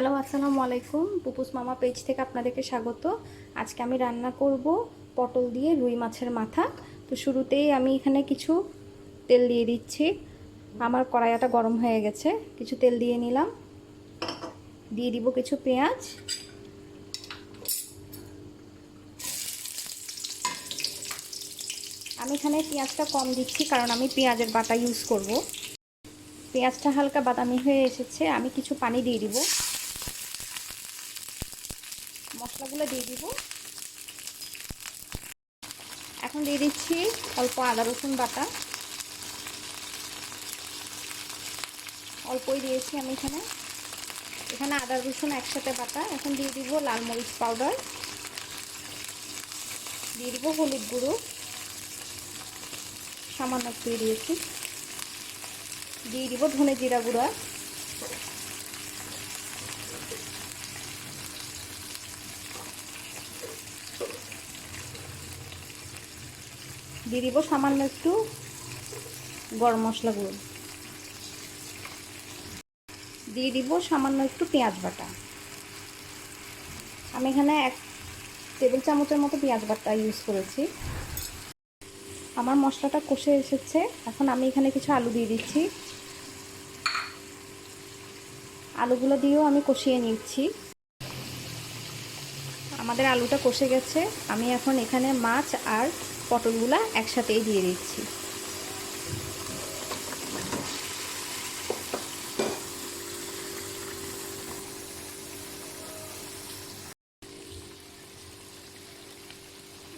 Hello, আসসালামু আলাইকুম। পুপুস মামা পেজ থেকে আপনাদেরকে স্বাগত। আজকে আমি রান্না করব পটল দিয়ে রুই মাছের মাথা। তো শুরুতেই আমি এখানে কিছু তেল দিয়ে দিচ্ছি। আমার কড়াইটা গরম হয়ে গেছে, কিছু তেল দিয়ে নিলাম। দিয়ে দিব কিছু পেঁয়াজ, আমি এখানে পেঁয়াজটা কম দিচ্ছি কারণ আমি পেঁয়াজের বাটা ইউজ করব। পেঁয়াজটা হালকা বাদামি হয়ে এসেছে, আমি কিছু পানি দিয়ে দিব। মশলাগুলো দিয়ে দিব। এখন দিয়ে দিচ্ছি অল্প আদা রসুন বাটা, অল্পই দিয়েছি আমি এখানে আদা রসুন একসাথে বাটা। এখন দিয়ে দিব লাল মরিচ পাউডার, দিয়ে দিব হলুদ গুঁড়ো সামান্য একটু দিয়েছি, দিয়ে দিব ধনে জিরা গুঁড়া, দিয়ে দিব সামান্য একটু গরম মশলা গুঁড়ো, দিয়ে দিব সামান্য একটু পেঁয়াজ বাটা। আমি এখানে 1 টেবিল চামচের মতো পেঁয়াজ বাটা ইউজ করেছি। আমার মশলাটা কষে এসেছে, এখন আমি এখানে কিছু আলু দিয়ে দিচ্ছি। আলুগুলো দিয়েও আমি কষিয়ে নিচ্ছি। আমাদের আলুটা কষে গেছে, আমি এখন এখানে মাছ আর পটলগুলা একসাথেই দিয়ে দিচ্ছি।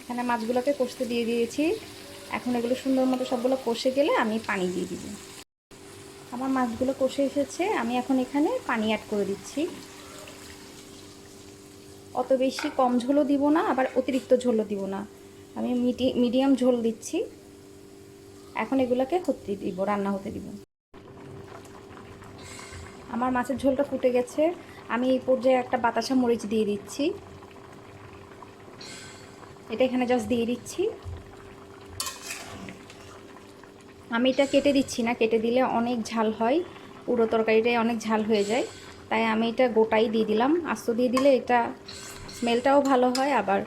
এখানে মাছগুলোকে কষতে দিয়ে দিয়েছি। এখন এগুলো সুন্দর মতো সবগুলো কষে গেলে আমি পানি দিয়ে দিব। আমার মাছগুলো কষে এসেছে, আমি এখন এখানে পানি অ্যাড করে দিচ্ছি। অত বেশি কম ঝোলও দিব না, আবার অতিরিক্ত ঝোলও দিব না, আমি মিডিয়াম ঝোল দিচ্ছি। এখন এগুলোকে হতে দিব, রান্না হতে দিব। আমার মাছের ঝোলটা ফুটে গেছে, আমি এই পর্যায়ে একটা বাতাসা মরিচ দিয়ে দিচ্ছি। এটা এখানে জাস্ট দিয়ে দিচ্ছি। আমি এটা কেটে দিচ্ছি না, কেটে দিলে অনেক ঝাল হয়, পুরো তরকারিটাই অনেক ঝাল হয়ে যায়। তাই আমি এটা গোটাই দিয়ে দিলাম। আস্ত দিয়ে দিলে এটা স্মেলটাও ভালো হয়, আবার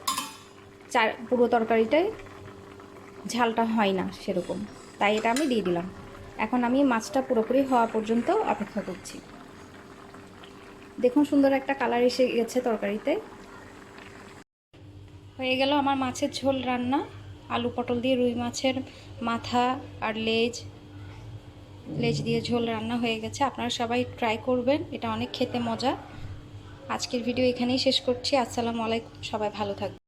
পুরো তরকারিটাই ঝালটা হয় না সেরকম। তাই এটা আমি দিয়ে দিলাম। এখন আমি মাছটা পুরোপুরি হওয়া পর্যন্ত অপেক্ষা করছি। দেখুন সুন্দর একটা কালার এসে গেছে তরকারিতে। হয়ে গেল আমার মাছের ঝোল রান্না। আলু পটল দিয়ে রুই মাছের মাথা আর লেজ দিয়ে ঝোল রান্না হয়ে গেছে। আপনারা সবাই ট্রাই করবেন, এটা অনেক খেতে মজা। আজকের ভিডিও এখানেই শেষ করছি। আসসালামু আলাইকুম, সবাই ভালো থাকবেন।